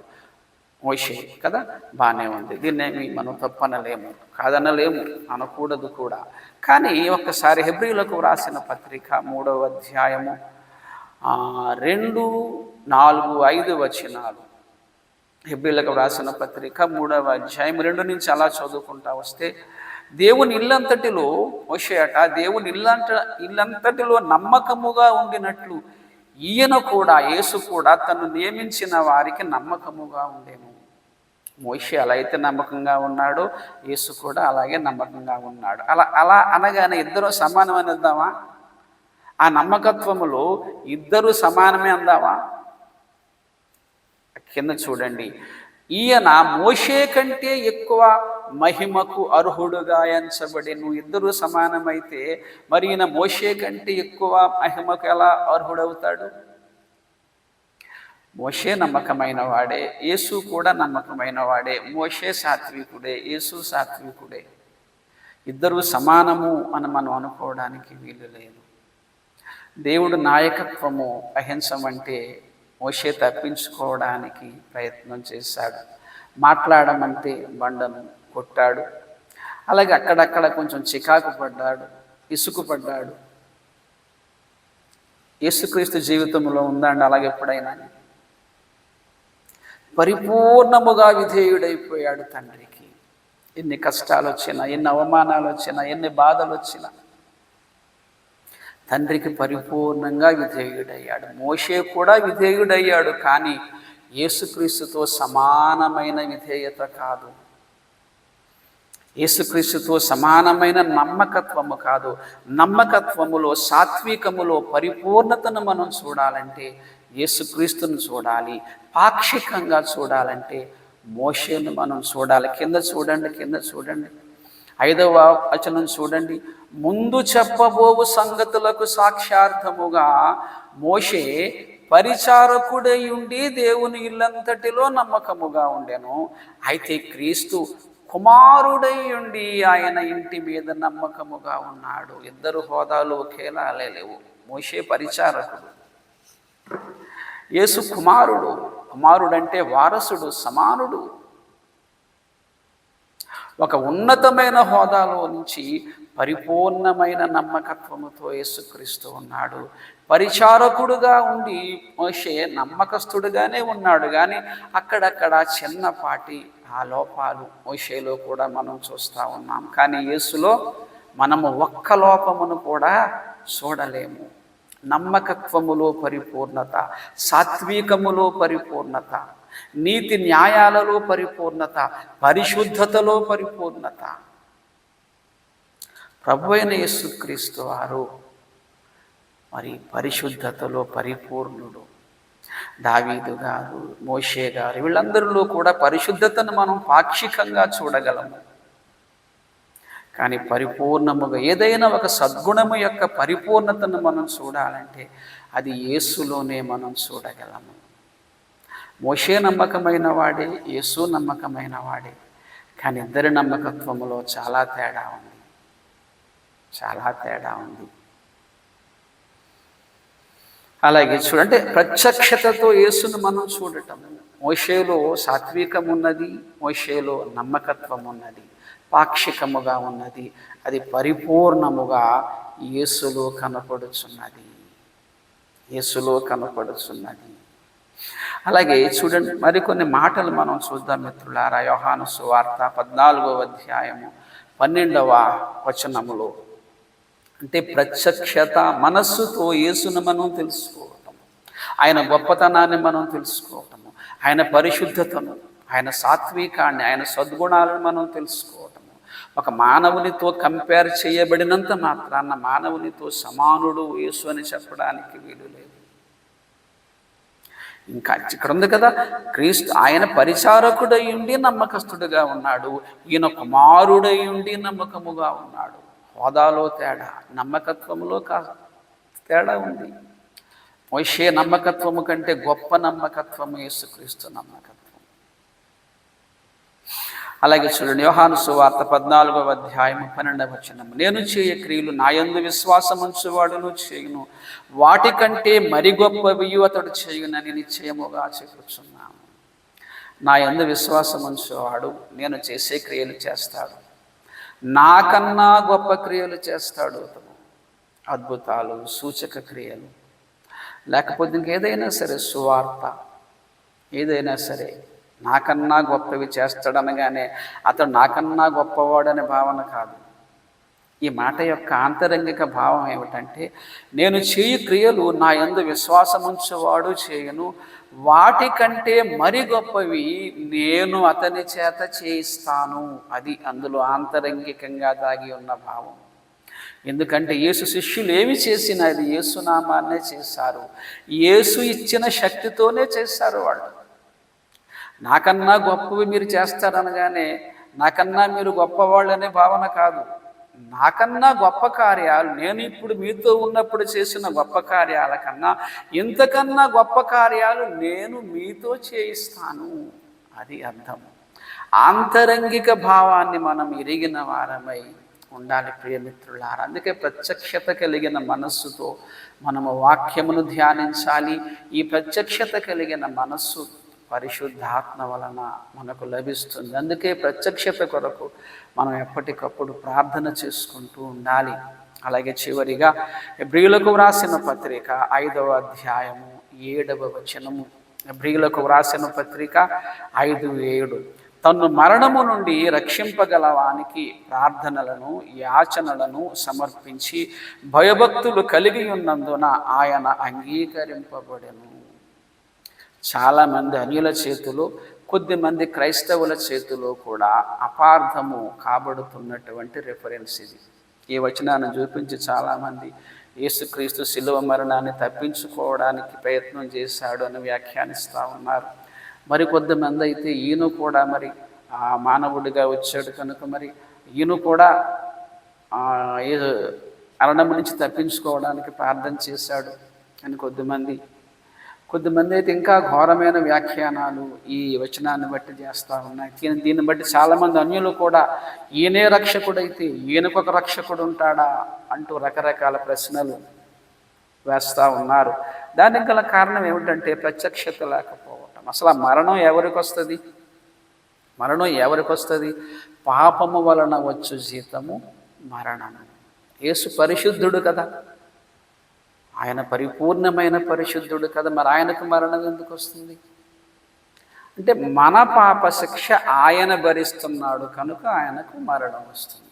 మోషే కదా. బాగానే ఉంది, దీన్నేమి మనం తప్పనలేము, కాదనలేము, అనకూడదు కూడా. కానీ ఒక్కసారి హెబ్రీలకు వ్రాసిన పత్రిక 3వ అధ్యాయము 2, 4, 5 వచనాలు. హెబ్రీలకు వ్రాసిన పత్రిక 3వ అధ్యాయం 2 నుంచి అలా చదువుకుంటా వస్తే, దేవుని ఇల్లంతటిలో మోషే అట దేవుని ఇల్లంతటిలో నమ్మకముగా ఉండినట్లు ఈయన కూడా, యేసు కూడా తను నియమించిన వారికి నమ్మకముగా ఉండేను. మోషే అలా అయితే నమ్మకంగా ఉన్నాడో యేసు కూడా అలాగే నమ్మకంగా ఉన్నాడు. అలా అనగానే ఇద్దరు సమానమని అందామా? ఆ నమ్మకత్వములో ఇద్దరు సమానమే అందామా? కింద చూడండి, ఈయన మోషే కంటే ఎక్కువ మహిమకు అర్హుడుగా ఎంచబడెను. ఇద్దరు సమానమైతే మరి ఈయన మోషే కంటే ఎక్కువ మహిమకు ఎలా అర్హుడవుతాడు? మోషే నమ్మకమైన వాడే, యేసు కూడా నమ్మకమైన వాడే. మోషే సాత్వికుడే, యేసు సాత్వికుడే. ఇద్దరు సమానము అని మనం అనుకోవడానికి వీలు లేదు. దేవుడు నాయకత్వము వహించమంటే మోషే తప్పించుకోవడానికి ప్రయత్నం చేశాడు. మాట్లాడమంటే బండను కొట్టాడు. అలాగే అక్కడక్కడ కొంచెం చికాకు పడ్డాడు, ఇసుకుపడ్డాడు. యేసుక్రీస్తు జీవితంలో ఉందండి అలాగే ఎప్పుడైనా? పరిపూర్ణముగా విధేయుడైపోయాడు తండ్రికి. ఎన్ని కష్టాలు వచ్చినా, ఎన్ని అవమానాలు వచ్చినా, ఎన్ని బాధలు వచ్చినా తండ్రికి పరిపూర్ణంగా విధేయుడయ్యాడు. మోషే కూడా విధేయుడయ్యాడు, కానీ యేసుక్రీస్తుతో సమానమైన విధేయత కాదు, యేసుక్రీస్తుతో సమానమైన నమ్మకత్వము కాదు. నమ్మకత్వములో, సాత్వికములో పరిపూర్ణతను మనం చూడాలంటే యేసుక్రీస్తును చూడాలి. పాక్షికంగా చూడాలంటే మోషేను మనం చూడాలి. కింద చూడండి 5వ వచనం చూడండి. ముందు చెప్పబోవు సంగతులకు సాక్ష్యార్థముగా మోషే పరిచారకుడై ఉండి దేవుని ఇల్లంతటిలో నమ్మకముగా ఉండెను. అయితే క్రీస్తు కుమారుడై ఉండి ఆయన ఇంటి మీద నమ్మకముగా ఉన్నాడు. ఇద్దరు హోదాలు ఒకేలా లేవు. మోషే పరిచారకుడు, యేసు కుమారుడు. కుమారుడంటే వారసుడు, సమానుడు. ఒక ఉన్నతమైన హోదాలో నుంచి పరిపూర్ణమైన నమ్మకత్వముతో యేసుక్రీస్తు ఉన్నాడు. పరిచారకుడుగా ఉండి మోషే నమ్మకస్తుడుగానే ఉన్నాడు, కానీ అక్కడక్కడ చిన్నపాటి ఆ లోపాలు మోషేలో కూడా మనం చూస్తూ ఉన్నాం. కానీ యేసులో మనము ఒక్క లోపమును కూడా చూడలేము. నమ్మకత్వములో పరిపూర్ణత, సాత్వికములో పరిపూర్ణత, నీతి న్యాయాలలో పరిపూర్ణత, పరిశుద్ధతలో పరిపూర్ణత. ప్రభువైన యేసుక్రీస్తు వారు మరి పరిశుద్ధతలో పరిపూర్ణుడు. దావీదు గారు, మోషే గారు, వీళ్ళందరిలో కూడా పరిశుద్ధతను మనం పాక్షికంగా చూడగలము. కానీ పరిపూర్ణముగా ఏదైనా ఒక సద్గుణము యొక్క పరిపూర్ణతను మనం చూడాలంటే అది యేసులోనే మనం చూడగలము. మోషే నమ్మకమైన వాడే, యేసు నమ్మకమైన వాడే. కానీ ఇద్దరి నమ్మకత్వములో చాలా తేడా ఉంది, చాలా తేడా ఉంది. అలాగే చూడంటే ప్రత్యక్షతతో యేసును మనం చూడటం. మోషేలో సాత్వికం ఉన్నది, మోషేలో నమ్మకత్వం ఉన్నది, పాక్షికముగా ఉన్నది. అది పరిపూర్ణముగా యేసులో కనపడుచున్నది, యేసులో కనపడుచున్నది. అలాగే చూడండి, మరికొన్ని మాటలు మనం చూద్దాం మిత్రులారా. యోహాను సువార్త 14వ అధ్యాయము 12వ వచనములో, అంటే ప్రత్యక్షత, మనస్సుతో యేసును మనం తెలుసుకోవటం, ఆయన గొప్పతనాన్ని మనం తెలుసుకోవటము, ఆయన పరిశుద్ధతను, ఆయన సాత్వికాన్ని, ఆయన సద్గుణాలను మనం తెలుసుకోవటము. ఒక మానవునితో కంపేర్ చేయబడినంత మాత్రాన మానవునితో సమానుడు యేసు అని చెప్పడానికి వీలు లేదు. ఇంకా ఇక్కడ ఉంది కదా, క్రీస్తు ఆయన పరిచారకుడై ఉండి నమ్మకస్తుడుగా ఉన్నాడు, ఈయన కుమారుడై ఉండి నమ్మకముగా ఉన్నాడు. హోదాలో తేడా, నమ్మకత్వములో తేడా ఉంది. మోషే నమ్మకత్వము కంటే గొప్ప నమ్మకత్వము యేసుక్రీస్తు నమ్మకత్వం. అలాగే చూడండి, యోహాను సువార్త 14వ అధ్యాయము 12వ వచనము, నేను చేయ క్రియలు నా యందు విశ్వాసముంచువాడును చేయును, వాటికంటే మరి గొప్పవి అతడు చేయునని నిశ్చయముగా చెప్పుచున్నాను. నా యందు విశ్వాసముంచువాడు నేను చేసే క్రియలు చేస్తాడు, నాకన్నా గొప్ప క్రియలు చేస్తాడు అతను. అద్భుతాలు, సూచక క్రియలు, లేకపోతే ఇంకేదైనా సరే, సువార్త ఏదైనా సరే నాకన్నా గొప్పవి చేస్తాడనగానే అతడు నాకన్నా గొప్పవాడనే భావన కాదు. ఈ మాట యొక్క ఆంతరంగిక భావం ఏమిటంటే, నేను చేయు క్రియలు నా యందు విశ్వాసముంచువాడు చేయను, వాటికంటే మరి గొప్పవి నేను అతని చేత చేయిస్తాను. అది అందులో ఆంతరంగికంగా దాగి ఉన్న భావం. ఎందుకంటే యేసు శిష్యులు ఏమి చేసినా అది యేసునామాన్నే చేశారు, యేసు ఇచ్చిన శక్తితోనే చేశారు. వాళ్ళు నాకన్నా గొప్పవి మీరు చేస్తారనగానే నాకన్నా మీరు గొప్పవాళ్ళు అనే భావన కాదు. నాకన్నా గొప్ప కార్యాలు, నేను ఇప్పుడు మీతో ఉన్నప్పుడు చేసిన గొప్ప కార్యాల కన్నా ఇంతకన్నా గొప్ప కార్యాలు నేను మీతో చేయిస్తాను. అది అర్థం. ఆంతరంగిక భావాన్ని మనం ఎరిగిన వారమై ఉండాలి ప్రియమిత్రులారా. అందుకే ప్రత్యక్షత కలిగిన మనస్సుతో మనము వాక్యమును ధ్యానించాలి. ఈ ప్రత్యక్షత కలిగిన మనస్సు పరిశుద్ధాత్మ వలన మనకు లభిస్తుంది. అందుకే ప్రత్యక్షత కొరకు మనం ఎప్పటికప్పుడు ప్రార్థన చేసుకుంటూ ఉండాలి. అలాగే చివరిగా హెబ్రీయులకు వ్రాసిన పత్రిక 5వ అధ్యాయము 7వ వచనము. హెబ్రీయులకు వ్రాసిన పత్రిక 5:7, తన్ను మరణము నుండి రక్షింపగలవానికి ప్రార్థనలను యాచనలను సమర్పించి భయభక్తులు కలిగి ఉన్నందున ఆయన అంగీకరింపబడెను. చాలామంది అన్యుల చేతిలో, కొద్దిమంది క్రైస్తవుల చేతిలో కూడా అపార్థము కాబడుతున్నటువంటి రెఫరెన్స్ ఇది. ఈ వచనాన్ని చూపించి చాలామంది యేసుక్రీస్తు శిలువ మరణాన్ని తప్పించుకోవడానికి ప్రయత్నం చేశాడు అని వ్యాఖ్యానిస్తూ ఉన్నారు. మరి కొద్దిమంది అయితే ఈయన కూడా మరి మానవుడిగా వచ్చాడు కనుక మరి ఈయన కూడా మరణం నుంచి తప్పించుకోవడానికి ప్రార్థన చేశాడు అని కొద్దిమంది అయితే ఇంకా ఘోరమైన వ్యాఖ్యానాలు ఈ వచనాన్ని బట్టి చేస్తూ ఉన్నాయి. దీన్ని బట్టి చాలామంది అన్యులు కూడా ఈయనే రక్షకుడైతే ఈయనకొక రక్షకుడు ఉంటాడా అంటూ రకరకాల ప్రశ్నలు వేస్తూ ఉన్నారు. దానికి గల కారణం ఏమిటంటే ప్రత్యక్షత లేకపోవటం. అసలు ఆ మరణం ఎవరికి వస్తుంది? మరణం ఎవరికి వస్తుంది? పాపము వలన వచ్చు జీతము మరణము. యేసు పరిశుద్ధుడు కదా, ఆయన పరిపూర్ణమైన పరిశుద్ధుడు కదా, మరి ఆయనకు మరణం ఎందుకు వస్తుంది? అంటే మన పాప శిక్ష ఆయన భరిస్తున్నాడు కనుక ఆయనకు మరణం వస్తుంది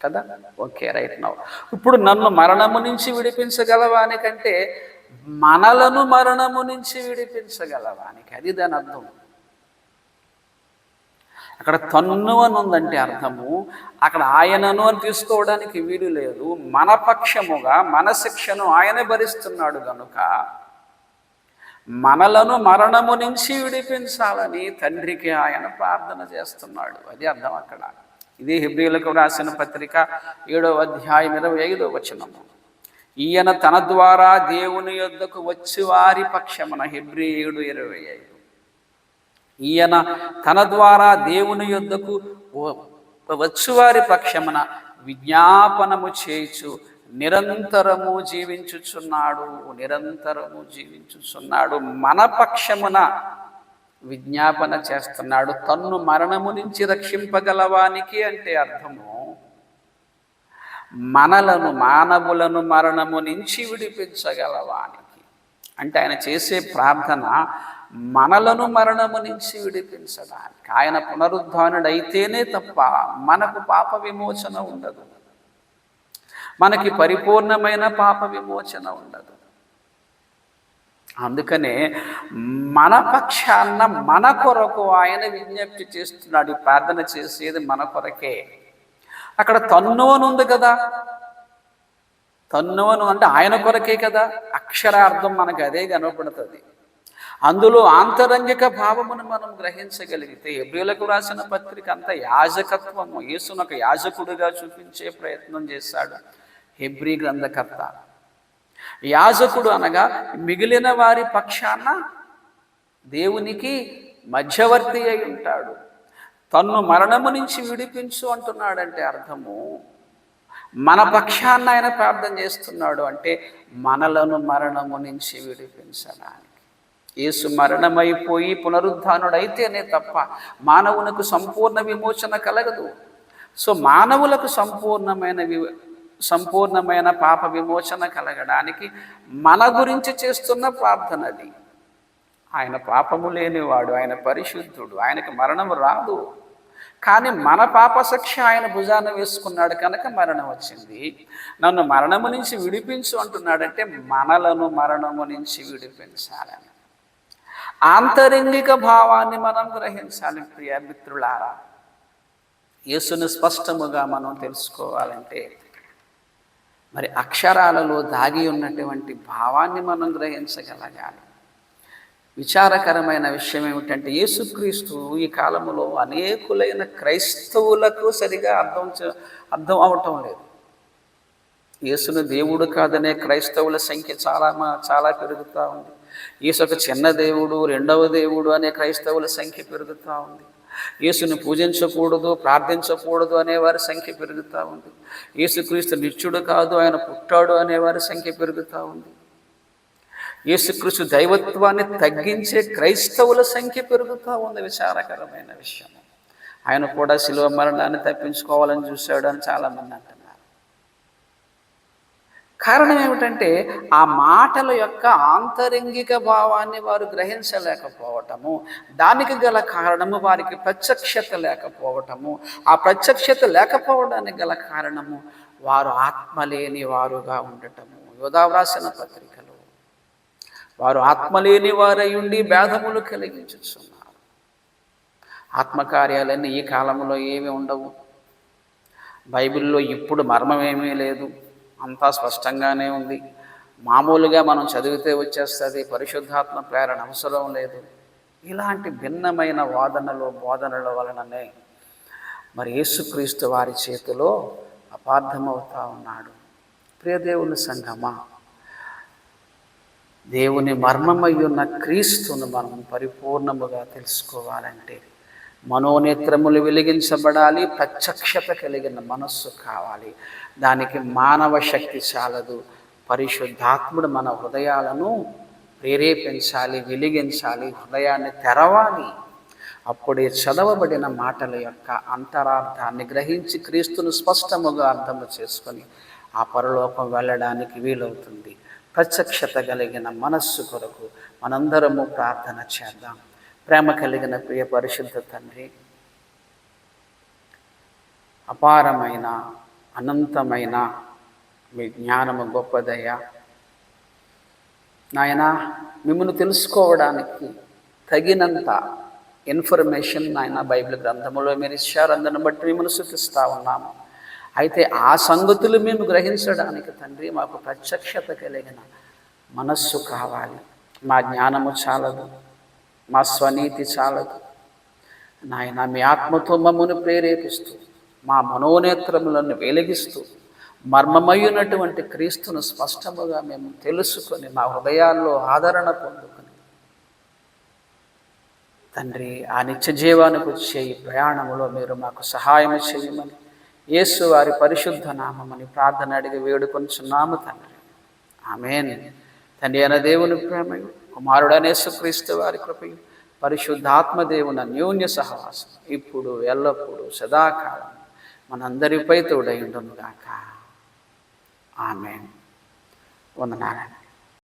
కదా. Okay, right. నౌ ఇప్పుడు నన్ను మరణము నుంచి విడిపించగలవానికంటే మనలను మరణము నుంచి విడిపించగలవానికి, అది దాని అర్థం. అక్కడ తన్ను అని ఉందంటే అర్థము అక్కడ ఆయనను అని తీసుకోవడానికి వీలు లేదు. మన పక్షముగా మన శిక్షను ఆయనే భరిస్తున్నాడు కనుక మనలను మరణము నుంచి విడిపించాలని తండ్రికి ఆయన ప్రార్థన చేస్తున్నాడు. అది అర్థం అక్కడ. ఇది హెబ్రీయులకు రాసిన పత్రిక 7వ అధ్యాయం 25వ వచనము. ఈయన తన ద్వారా దేవుని యొద్దకు వచ్చి వారి పక్షమున, హెబ్రీ 7:25. ఈయన తన ద్వారా దేవుని యొద్దకు వచ్చువారి పక్షమున విజ్ఞాపనము చేయుచు నిరంతరము జీవించుచున్నాడు. మన పక్షమున విజ్ఞాపన చేస్తున్నాడు. తన్ను మరణము నుంచి రక్షింపగలవానికి అంటే అర్థము మానవులను మరణము నుంచి విడిపించగలవానికి. అంటే ఆయన చేసే ప్రార్థన మనలను మరణము నుంచి విడిపించడానికి. ఆయన పునరుద్ధానుడైతేనే తప్ప మనకు పాప విమోచన ఉండదు, మనకి పరిపూర్ణమైన పాప విమోచన ఉండదు. అందుకనే మన పక్షాన మన కొరకు ఆయన విజ్ఞప్తి చేస్తున్నాడు. ప్రార్థన చేసేది మన కొరకే. అక్కడ తన్ను అని ఉంది కదా, తన్ను అని అంటే ఆయన కొరకే కదా. అక్షరార్థం మనకు అదే కనపడుతుంది. అందులో ఆంతరంగిక భావమును మనం గ్రహించగలిగితే, హెబ్రీయులకు రాసిన పత్రిక అంతా యాజకత్వము, యేసును ఒక యాజకుడిగా చూపించే ప్రయత్నం చేశాడు హెబ్రీ గ్రంథకర్త. యాజకుడు అనగా మిగిలిన వారి పక్షాన దేవునికి మధ్యవర్తి అయి ఉంటాడు. తన్ను మరణము నుంచి విడిపించు అంటున్నాడంటే అర్థము మన పక్షాన ఆయన ప్రార్థన చేస్తున్నాడు. అంటే మనలను మరణము నుంచి విడిపించడానికి. యేసు మరణమైపోయి పునరుద్ధానుడైతేనే తప్ప మానవునికి సంపూర్ణ విమోచన కలగదు. సో మానవులకు సంపూర్ణమైన పాప విమోచన కలగడానికి మన గురించి చేస్తున్న ప్రార్థన అది. ఆయన పాపము లేనివాడు, ఆయన పరిశుద్ధుడు, ఆయనకు మరణం రాదు. కానీ మన పాప శిక్ష ఆయన భుజాన వేసుకున్నాడు కనుక మరణం వచ్చింది. నన్ను మరణము నుంచి విడిపించు అంటున్నాడంటే మనలను మరణము నుంచి విడిపించాలని. ఆంతరంగిక భావాన్ని మనం గ్రహించాలి. ప్రియ మిత్రులారా, యేసును స్పష్టముగా మనం తెలుసుకోవాలంటే మరి అక్షరాలలో దాగి ఉన్నటువంటి భావాన్ని మనం గ్రహించగలగాలి. విచారకరమైన విషయం ఏమిటంటే యేసుక్రీస్తు ఈ కాలంలో అనేకులైన క్రైస్తవులకు సరిగా అర్థం అవటం లేదు. యేసును దేవుడు కాదనే క్రైస్తవుల సంఖ్య చాలా పెరుగుతూ ఉంది. యేసు ఒక చిన్న దేవుడు, రెండవ దేవుడు అనే క్రైస్తవుల సంఖ్య పెరుగుతూ ఉంది. యేసుని పూజించకూడదు, ప్రార్థించకూడదు అనేవారి సంఖ్య పెరుగుతూ ఉంది. యేసుక్రీస్తు నిత్యుడు కాదు, ఆయన పుట్టాడు అనేవారి సంఖ్య పెరుగుతూ ఉంది. యేసుక్రీస్తు దైవత్వాన్ని తగ్గించే క్రైస్తవుల సంఖ్య పెరుగుతూ ఉంది. విచారకరమైన విషయం. ఆయన కూడా శిలువ మరణాన్ని తప్పించుకోవాలని చూశాడు అని చాలామంది అంటున్నారు. కారణం ఏమిటంటే ఆ మాటల యొక్క ఆంతరంగిక భావాన్ని వారు గ్రహించలేకపోవటము. దానికి గల కారణము వారికి ప్రత్యక్షత లేకపోవటము. ఆ ప్రత్యక్షత లేకపోవడానికి గల కారణము వారు ఆత్మలేని వారుగా ఉండటము. యోధా వ్రాసిన పత్రికలో వారు ఆత్మలేని వారై ఉండి భేదములు కలిగించుచున్నారు. ఆత్మకార్యాలన్నీ ఈ కాలంలో ఏమీ ఉండవు. బైబిల్లో ఇప్పుడు మర్మమేమీ లేదు, అంతా స్పష్టంగానే ఉంది. మామూలుగా మనం చదివితే వచ్చేస్తుంది, పరిశుద్ధాత్మ ప్రేరణ అవసరం లేదు. ఇలాంటి భిన్నమైన బోధనల వలననే మరి యేసుక్రీస్తు వారి చేతిలో అపార్థమవుతా ఉన్నాడు. ప్రియదేవుని సంగమా, దేవుని మర్మమయ్యున్న క్రీస్తును మనం పరిపూర్ణముగా తెలుసుకోవాలంటే మనోనేత్రములు వెలిగించబడాలి, ప్రత్యక్షత కలిగిన మనస్సు కావాలి. దానికి మానవ శక్తి చాలదు. పరిశుద్ధాత్ముడు మన హృదయాలను ప్రేరేపించాలి, వెలిగించాలి, హృదయాన్ని తెరవాలి. అప్పుడే చదవబడిన మాటల యొక్క అంతరార్థాన్ని గ్రహించి క్రీస్తును స్పష్టముగా అర్థము చేసుకొని ఆ పరలోకం వెళ్ళడానికి వీలవుతుంది. ప్రత్యక్షత కలిగిన మనస్సు కొరకు మనందరము ప్రార్థన చేద్దాం. ప్రేమ కలిగిన ప్రియ పరిశుద్ధ తండ్రి, అపారమైన అనంతమైన మీ జ్ఞానము గొప్పదయ నాయనా. మిమ్మల్ని తెలుసుకోవడానికి తగినంత ఇన్ఫర్మేషన్ ఆయన బైబిల్ గ్రంథంలో మీరు ఇచ్చారు. అందుని బట్టి మిమ్మల్ని స్తుతిస్తూ ఉన్నాము. అయితే ఆ సంగతులు మేము గ్రహించడానికి తండ్రి మాకు ప్రత్యక్షత కలిగిన మనస్సు కావాలి. మా జ్ఞానము చాలదు, మా స్వనీతి చాలదు నాయన. మీ ఆత్మతో మమ్మల్ని ప్రేరేపిస్తూ మా మనోనేత్రములను వెలిగిస్తూ మర్మమయ్యున్నటువంటి క్రీస్తును స్పష్టముగా మేము తెలుసుకొని మా హృదయాల్లో ఆదరణ పొందుకొని తండ్రి ఆ నిత్య జీవానికి వచ్చే ఈ ప్రయాణంలో మీరు మాకు సహాయం చేయమని యేసు వారి పరిశుద్ధ నామమని ప్రార్థన అడిగి వేడుకొంచున్నాము తండ్రి. ఆమేన్. తండ్రి అయిన దేవుని ప్రేమయు కుమారుడైన యేసుక్రీస్తు వారి కృపయు పరిశుద్ధాత్మదేవుని అన్యోన్య సహవాసం ఇప్పుడు ఎల్లప్పుడూ సదాకాలం మనందరిపై తోడై ఉండును గాక. ఆమేన్. వందనాలు.